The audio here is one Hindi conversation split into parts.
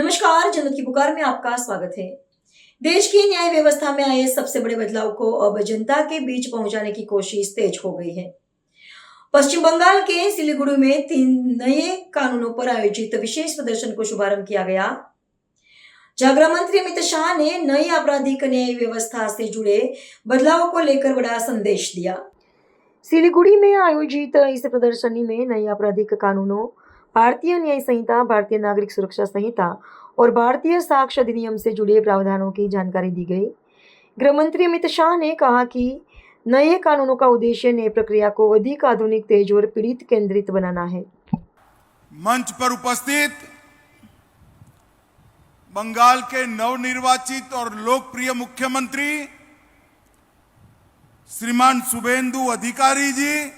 नमस्कार, जनता की पुकार में आपका स्वागत है। देश की न्याय व्यवस्था में आए सबसे बड़े बदलाव को अब जनता के बीच पहुंचाने की कोशिश तेज हो गई है। पश्चिम बंगाल के सिलीगुड़ी में 3 नए कानूनों पर आयोजित विशेष प्रदर्शन को शुभारंभ किया गया, जहां गृह मंत्री अमित शाह ने नई आपराधिक न्याय व्यवस्था से जुड़े बदलावों को लेकर बड़ा संदेश दिया। सिलीगुड़ी में आयोजित इस प्रदर्शनी में नए आपराधिक कानूनों, भारतीय न्याय संहिता, भारतीय नागरिक सुरक्षा संहिता और भारतीय साक्ष्य अधिनियम से जुड़े प्रावधानों की जानकारी दी गई। गृह मंत्री अमित शाह ने कहा कि नए कानूनों का उद्देश्य न्याय प्रक्रिया को अधिक आधुनिक, तेज और पीड़ित केंद्रित बनाना है। मंच पर उपस्थित बंगाल के नवनिर्वाचित और लोकप्रिय मुख्यमंत्री श्रीमान शुभेंदु अधिकारी जी,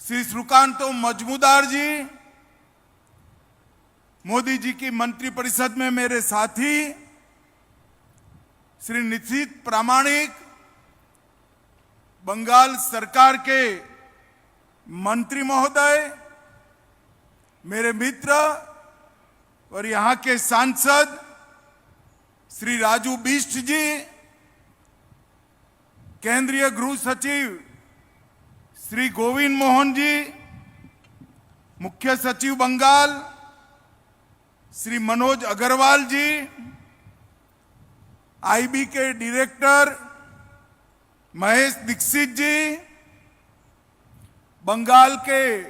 श्री श्रीकांत मजूमदार जी, मोदी जी की मंत्रिपरिषद में मेरे साथी श्री निशित प्रामाणिक, बंगाल सरकार के मंत्री महोदय, मेरे मित्र और यहाँ के सांसद श्री राजू बिष्ट जी, केंद्रीय गृह सचिव श्री गोविंद मोहन जी, मुख्य सचिव बंगाल श्री मनोज अग्रवाल जी, आईबी के डायरेक्टर महेश दीक्षित जी, बंगाल के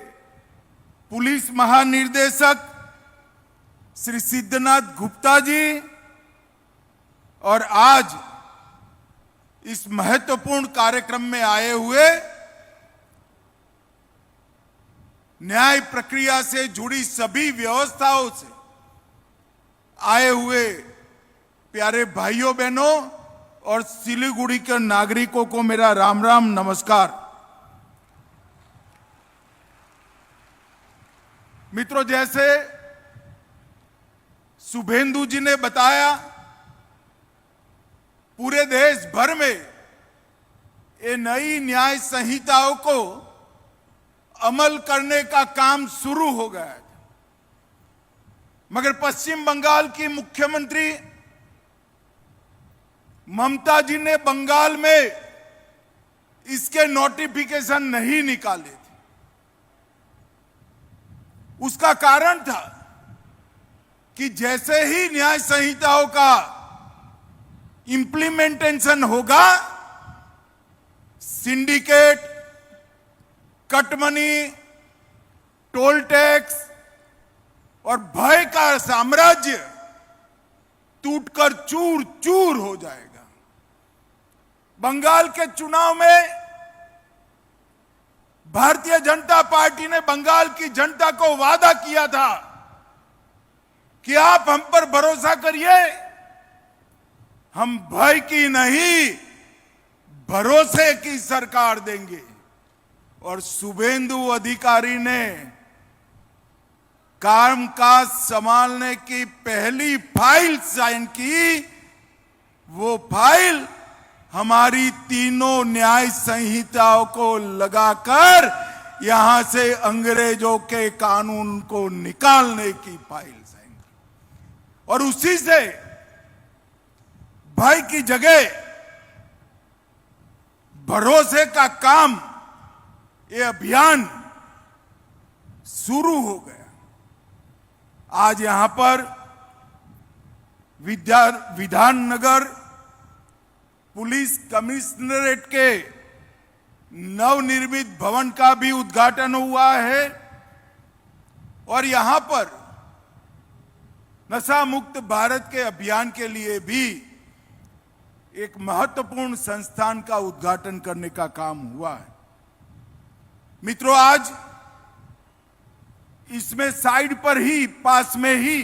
पुलिस महानिर्देशक श्री सिद्धनाथ गुप्ता जी और आज इस महत्वपूर्ण कार्यक्रम में आए हुए न्याय प्रक्रिया से जुड़ी सभी व्यवस्थाओं से आए हुए प्यारे भाइयों बहनों और सिलीगुड़ी के नागरिकों को मेरा राम राम नमस्कार। मित्रों, जैसे शुभेंदु जी ने बताया, पूरे देश भर में ये नई न्याय संहिताओं को अमल करने का काम शुरू हो गया है, मगर पश्चिम बंगाल की मुख्यमंत्री ममता जी ने बंगाल में इसके नोटिफिकेशन नहीं निकाले थे। उसका कारण था कि जैसे ही न्याय संहिताओं का इंप्लीमेंटेशन होगा, सिंडिकेट, कटमनी, टोल टैक्स और भय का साम्राज्य टूटकर चूर चूर हो जाएगा। बंगाल के चुनाव में भारतीय जनता पार्टी ने बंगाल की जनता को वादा किया था कि आप हम पर भरोसा करिए, हम भय की नहीं भरोसे की सरकार देंगे। और शुभेंदु अधिकारी ने कामकाज संभालने की पहली फाइल साइन की। वो फाइल हमारी तीनों न्याय संहिताओं को लगाकर यहां से अंग्रेजों के कानून को निकालने की फाइल साइन की, और उसी से भय की जगह भरोसे का काम, ये अभियान शुरू हो गया। आज यहां पर विधाननगर पुलिस कमिश्नरेट के नवनिर्मित भवन का भी उद्घाटन हुआ है और यहां पर नशा मुक्त भारत के अभियान के लिए भी एक महत्वपूर्ण संस्थान का उद्घाटन करने का काम हुआ है। मित्रों, आज इसमें साइड पर ही, पास में ही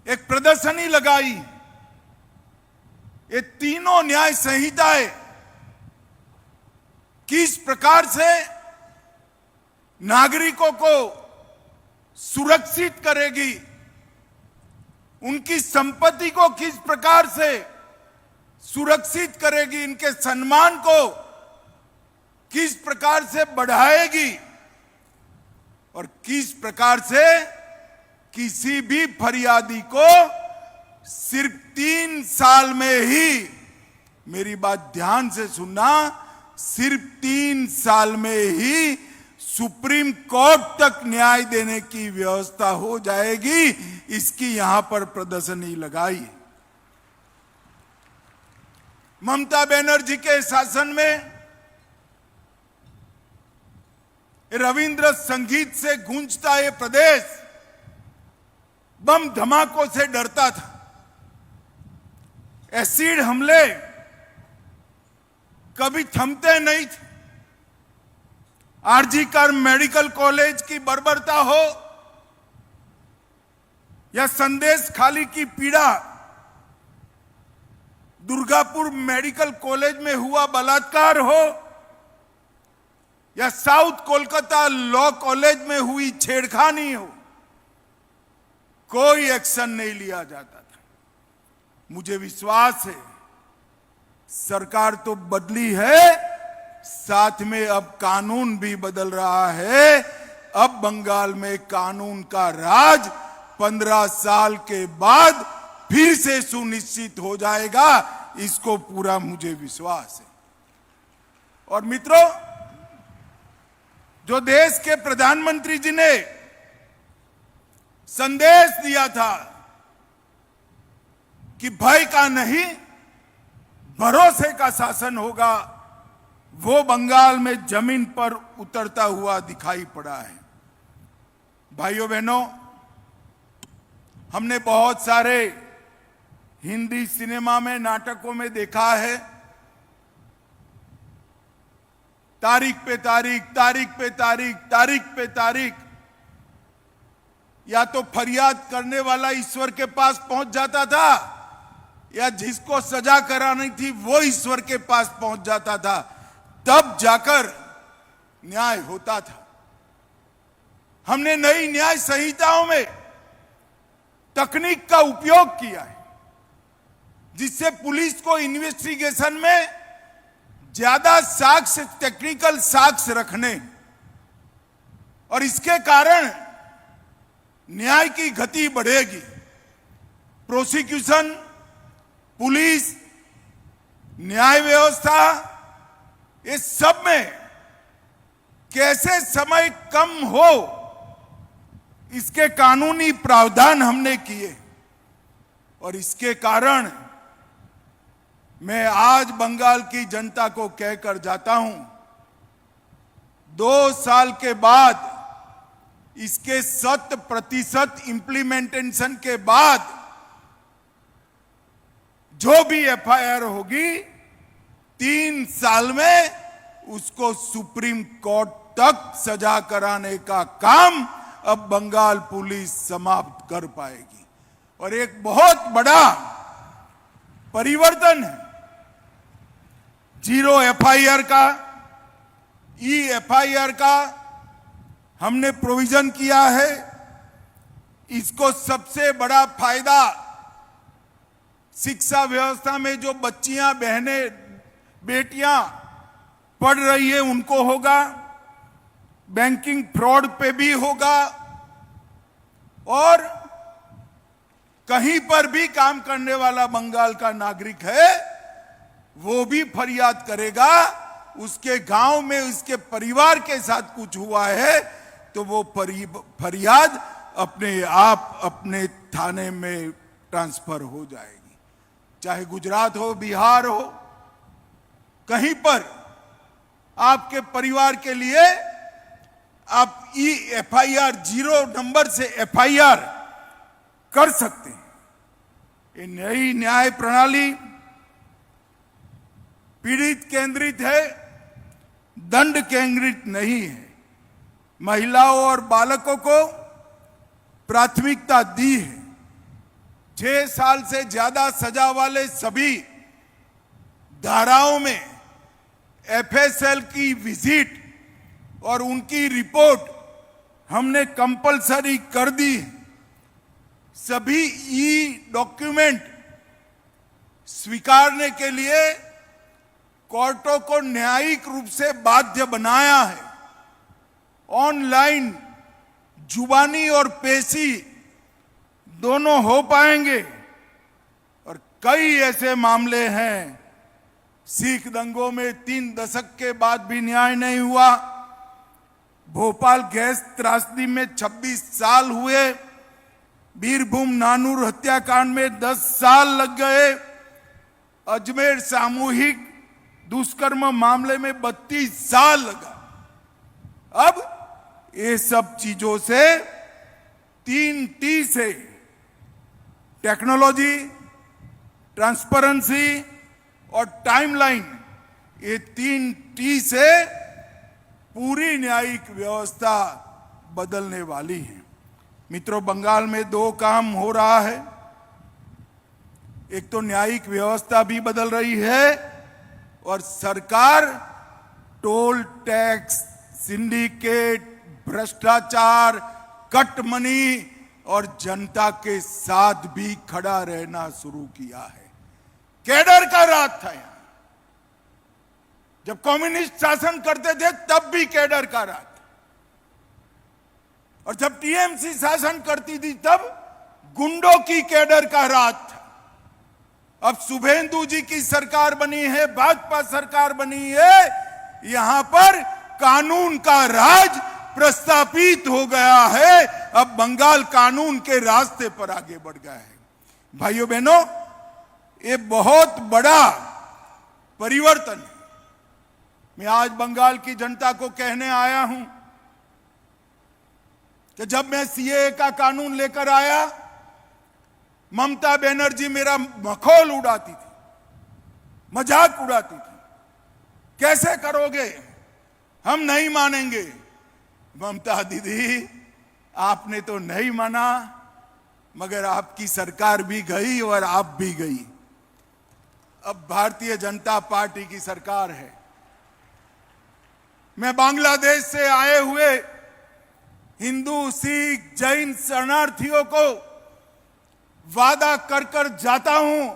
एक प्रदर्शनी लगाई। ये तीनों न्याय संहिताएं किस प्रकार से नागरिकों को सुरक्षित करेगी, उनकी संपत्ति को किस प्रकार से सुरक्षित करेगी, इनके सम्मान को किस प्रकार से बढ़ाएगी और किस प्रकार से किसी भी फरियादी को सिर्फ 3 साल में ही, मेरी बात ध्यान से सुनना, सिर्फ 3 साल में ही सुप्रीम कोर्ट तक न्याय देने की व्यवस्था हो जाएगी। इसकी यहां पर प्रदर्शनी लगाई। ममता बनर्जी के शासन में रविंद्र संगीत से गूंजता ये प्रदेश बम धमाकों से डरता था। एसिड हमले कभी थमते नहीं थे। आरजी कर मेडिकल कॉलेज की बर्बरता हो या संदेश खाली की पीड़ा, दुर्गापुर मेडिकल कॉलेज में हुआ बलात्कार हो या साउथ कोलकाता लॉ कॉलेज में हुई छेड़खानी हो, कोई एक्शन नहीं लिया जाता था। मुझे विश्वास है सरकार तो बदली है, साथ में अब कानून भी बदल रहा है। अब बंगाल में कानून का राज 15 साल के बाद फिर से सुनिश्चित हो जाएगा, इसको पूरा मुझे विश्वास है। और मित्रों, जो देश के प्रधानमंत्री जी ने संदेश दिया था कि भय का नहीं भरोसे का शासन होगा, वो बंगाल में जमीन पर उतरता हुआ दिखाई पड़ा है। भाइयों बहनों, हमने बहुत सारे हिंदी सिनेमा में, नाटकों में देखा है, तारीख पे तारीख, तारीख पे तारीख, तारीख पे तारीख, या तो फरियाद करने वाला ईश्वर के पास पहुंच जाता था या जिसको सजा करानी थी वो ईश्वर के पास पहुंच जाता था, तब जाकर न्याय होता था। हमने नई न्याय संहिताओं में तकनीक का उपयोग किया है, जिससे पुलिस को इन्वेस्टिगेशन में ज्यादा साक्ष्य, टेक्निकल साक्ष्य रखने, और इसके कारण न्याय की गति बढ़ेगी। प्रोसिक्यूशन, पुलिस, न्याय व्यवस्था, इस सब में कैसे समय कम हो, इसके कानूनी प्रावधान हमने किए। और इसके कारण मैं आज बंगाल की जनता को कहकर जाता हूं, 2 साल के बाद, इसके 100% इंप्लीमेंटेशन के बाद जो भी एफआईआर होगी 3 साल में उसको सुप्रीम कोर्ट तक सजा कराने का काम अब बंगाल पुलिस समाप्त कर पाएगी। और एक बहुत बड़ा परिवर्तन है, 0 एफआईआर का, ई एफआईआर का हमने प्रोविजन किया है। इसको सबसे बड़ा फायदा शिक्षा व्यवस्था में जो बच्चियां, बहनें, बेटियां पढ़ रही है उनको होगा, बैंकिंग फ्रॉड पे भी होगा, और कहीं पर भी काम करने वाला बंगाल का नागरिक है वो भी फरियाद करेगा, उसके गांव में उसके परिवार के साथ कुछ हुआ है तो वो फरियाद अपने आप अपने थाने में ट्रांसफर हो जाएगी। चाहे गुजरात हो, बिहार हो, कहीं पर आपके परिवार के लिए आप ई एफआईआर 0 नंबर से एफआईआर कर सकते हैं। ये नई न्याय प्रणाली पीड़ित केंद्रित है, दंड केंद्रित नहीं है। महिलाओं और बालकों को प्राथमिकता दी है। 6 साल से ज्यादा सजा वाले सभी धाराओं में एफएसएल की विजिट और उनकी रिपोर्ट हमने कंपलसरी कर दी। सभी ई डॉक्यूमेंट स्वीकारने के लिए कोर्टों को न्यायिक रूप से बाध्य बनाया है। ऑनलाइन जुबानी और पेशी दोनों हो पाएंगे। और कई ऐसे मामले हैं, सिख दंगों में 3 दशक के बाद भी न्याय नहीं हुआ, भोपाल गैस त्रासदी में 26 साल हुए, बीरभूम नानूर हत्याकांड में 10 साल लग गए, अजमेर सामूहिक दुष्कर्म मामले में 32 साल लगा। अब ये सब चीजों से 3T से टेक्नोलॉजी, ट्रांसपेरेंसी और टाइमलाइन, ये 3T से पूरी न्यायिक व्यवस्था बदलने वाली है। मित्रों, बंगाल में 2 काम हो रहा है। एक तो न्यायिक व्यवस्था भी बदल रही है और सरकार टोल टैक्स, सिंडिकेट, भ्रष्टाचार, कट मनी और जनता के साथ भी खड़ा रहना शुरू किया है। कैडर का राज था यहां। जब कम्युनिस्ट शासन करते थे तब भी कैडर का राज था, और जब टीएमसी शासन करती थी तब गुंडों की कैडर का राज था। अब शुभेंदु जी की सरकार बनी है, भाजपा सरकार बनी है, यहां पर कानून का राज प्रस्तापित हो गया है। अब बंगाल कानून के रास्ते पर आगे बढ़ गया है। भाइयों बहनों, ये बहुत बड़ा परिवर्तन है। मैं आज बंगाल की जनता को कहने आया हूं कि जब मैं सीएए का कानून लेकर आया, ममता बनर्जी मेरा मखौल उड़ाती थी, मजाक उड़ाती थी। कैसे करोगे, हम नहीं मानेंगे। ममता दीदी, आपने तो नहीं माना, मगर आपकी सरकार भी गई और आप भी गई। अब भारतीय जनता पार्टी की सरकार है। मैं बांग्लादेश से आए हुए हिंदू, सिख, जैन शरणार्थियों को वादा कर कर जाता हूं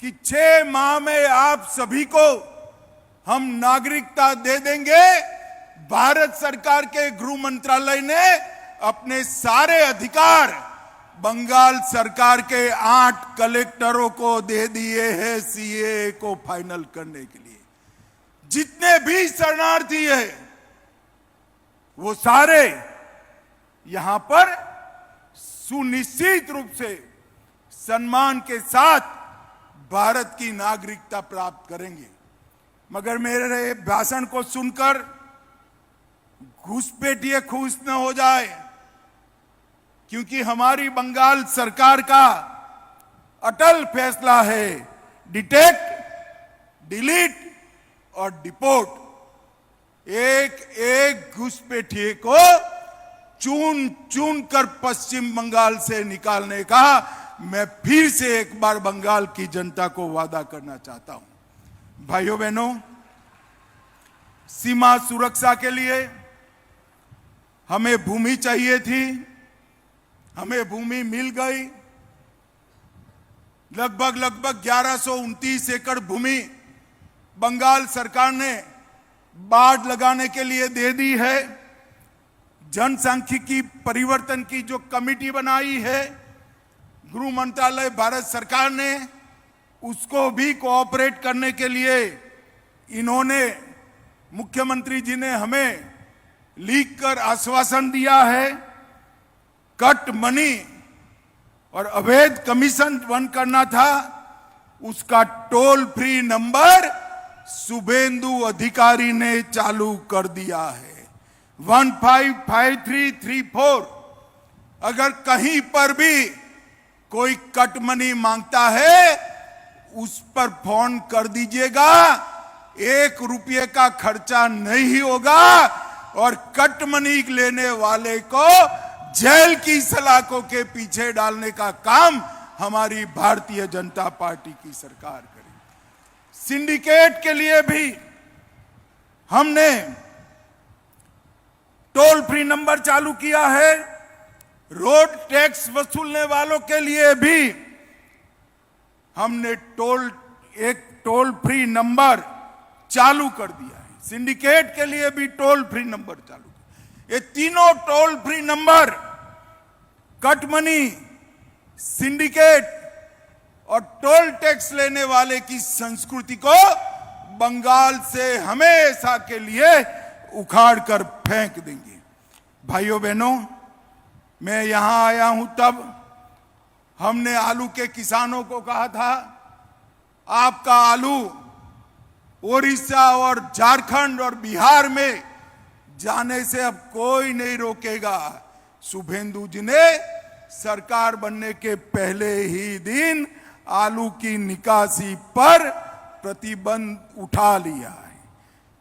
कि 6 माह में आप सभी को हम नागरिकता दे देंगे। भारत सरकार के गृह मंत्रालय ने अपने सारे अधिकार बंगाल सरकार के 8 कलेक्टरों को दे दिए हैं सीएए को फाइनल करने के लिए। जितने भी शरणार्थी है वो सारे यहां पर सुनिश्चित रूप से सम्मान के साथ भारत की नागरिकता प्राप्त करेंगे। मगर मेरे भाषण को सुनकर घुसपैठिए खुश न हो जाए, क्योंकि हमारी बंगाल सरकार का अटल फैसला है डिटेक्ट, डिलीट और डिपोर्ट। एक एक घुसपैठिए को चुन चुन कर पश्चिम बंगाल से निकालने का मैं फिर से एक बार बंगाल की जनता को वादा करना चाहता हूं। भाइयों बहनों, सीमा सुरक्षा के लिए हमें भूमि चाहिए थी, हमें भूमि मिल गई। लगभग 1129 एकड़ भूमि बंगाल सरकार ने बाढ़ लगाने के लिए दे दी है। जनसांख्यिकी परिवर्तन की जो कमेटी बनाई है गृह मंत्रालय भारत सरकार ने, उसको भी कोऑपरेट करने के लिए इन्होंने, मुख्यमंत्री जी ने हमें लिख कर आश्वासन दिया है। कट मनी और अवैध कमीशन बंद करना था, उसका टोल फ्री नंबर शुभेंदु अधिकारी ने चालू कर दिया है, 155334। अगर कहीं पर भी कोई कट मनी मांगता है उस पर फोन कर दीजिएगा, 1 रुपये का खर्चा नहीं होगा और कट मनी लेने वाले को जेल की सलाखों के पीछे डालने का काम हमारी भारतीय जनता पार्टी की सरकार करेगी। सिंडिकेट के लिए भी हमने टोल फ्री नंबर चालू किया है। रोड टैक्स वसूलने वालों के लिए भी हमने एक टोल फ्री नंबर चालू कर दिया है। सिंडिकेट के लिए भी टोल फ्री नंबर चालू। ये तीनों toll free number cut money, syndicate और टोल टैक्स लेने वाले की संस्कृति को बंगाल से हमेशा के लिए उखाड़ कर फेंक देंगे। भाइयों बहनों, मैं यहां आया हूं तब हमने आलू के किसानों को कहा था, आपका आलू ओडिशा और झारखंड और बिहार में जाने से अब कोई नहीं रोकेगा। शुभेंदु जी ने सरकार बनने के पहले ही दिन आलू की निकासी पर प्रतिबंध उठा लिया है।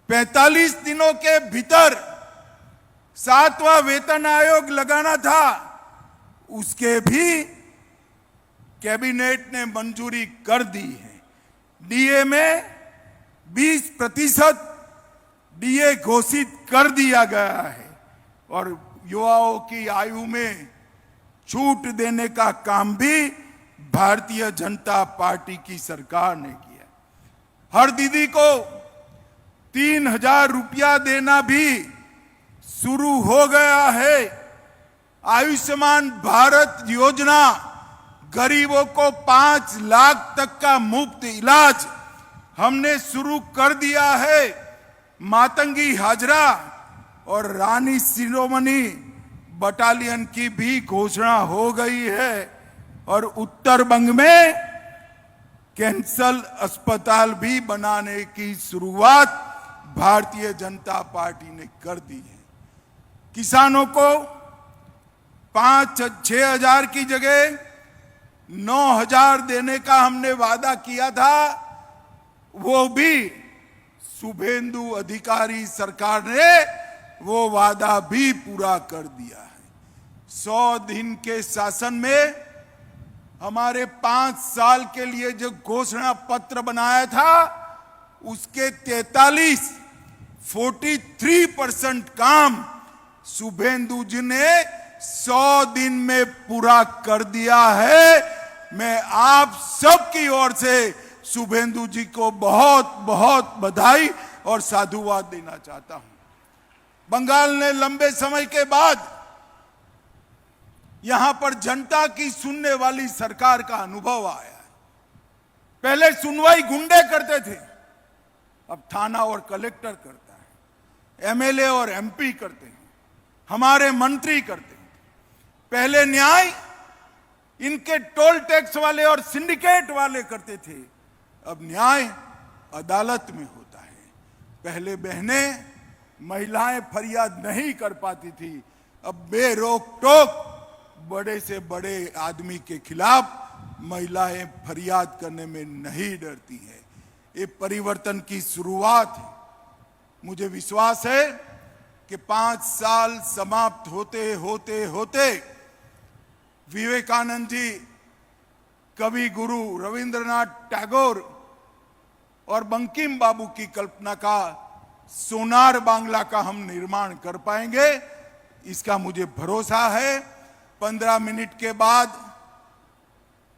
45 दिनों के भीतर 7वां वेतन आयोग लगाना था, उसके भी कैबिनेट ने मंजूरी कर दी है। डीए में 20% डीए घोषित कर दिया गया है और युवाओं की आयु में छूट देने का काम भी भारतीय जनता पार्टी की सरकार ने किया। हर दीदी को 3000 रुपया देना भी शुरू हो गया है। आयुष्मान भारत योजना गरीबों को 5 लाख तक का मुफ्त इलाज हमने शुरू कर दिया है। मातंगी हाजरा और रानी शिरोमणि बटालियन की भी घोषणा हो गई है और उत्तर बंग में कैंसर अस्पताल भी बनाने की शुरुआत भारतीय जनता पार्टी ने कर दी है। किसानों को 5-6 हजार की जगह 9,000 देने का हमने वादा किया था, वो भी शुभेंदु अधिकारी सरकार ने वो वादा भी पूरा कर दिया है। 100 दिन के शासन में हमारे 5 साल के लिए जो घोषणा पत्र बनाया था, उसके 43% काम शुभेंदु जी ने 100 दिन में पूरा कर दिया है। मैं आप सबकी ओर से शुभेंदु जी को बहुत बहुत बधाई और साधुवाद देना चाहता हूं। बंगाल ने लंबे समय के बाद यहां पर जनता की सुनने वाली सरकार का अनुभव आया है। पहले सुनवाई गुंडे करते थे, अब थाना और कलेक्टर करता है, एमएलए और एमपी करते हैं, हमारे मंत्री करते हैं। पहले न्याय इनके टोल टैक्स वाले और सिंडिकेट वाले करते थे, अब न्याय अदालत में होता है। पहले बहनें महिलाएं फरियाद नहीं कर पाती थी, अब बेरोक टोक बड़े से बड़े आदमी के खिलाफ महिलाएं फरियाद करने में नहीं डरती है। ये परिवर्तन की शुरुआत है। मुझे विश्वास है कि 5 साल समाप्त होते होते होते विवेकानंद जी, कवि गुरु रविंद्रनाथ टैगोर और बंकिम बाबू की कल्पना का सोनार बांग्ला का हम निर्माण कर पाएंगे, इसका मुझे भरोसा है। 15 मिनट के बाद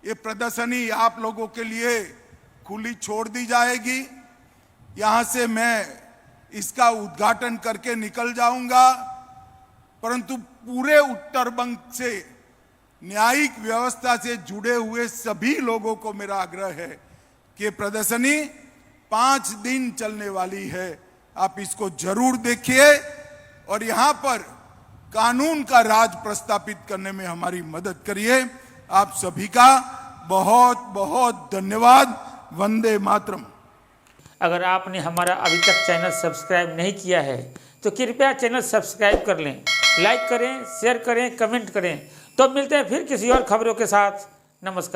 ये प्रदर्शनी आप लोगों के लिए खुली छोड़ दी जाएगी। यहां से मैं इसका उद्घाटन करके निकल जाऊंगा, परंतु पूरे उत्तर बंग से न्यायिक व्यवस्था से जुड़े हुए सभी लोगों को मेरा आग्रह है कि प्रदर्शनी 5 दिन चलने वाली है। आप इसको जरूर देखिए और यहां पर कानून का राज प्रस्थापित करने में हमारी मदद करिए। आप सभी का बहुत बहुत धन्यवाद। वंदे मातरम। अगर आपने हमारा अभी तक चैनल सब्सक्राइब नहीं किया है तो कृपया चैनल सब्सक्राइब कर लें, लाइक करें, शेयर करें, कमेंट करें। तो मिलते हैं फिर किसी और खबरों के साथ। नमस्कार।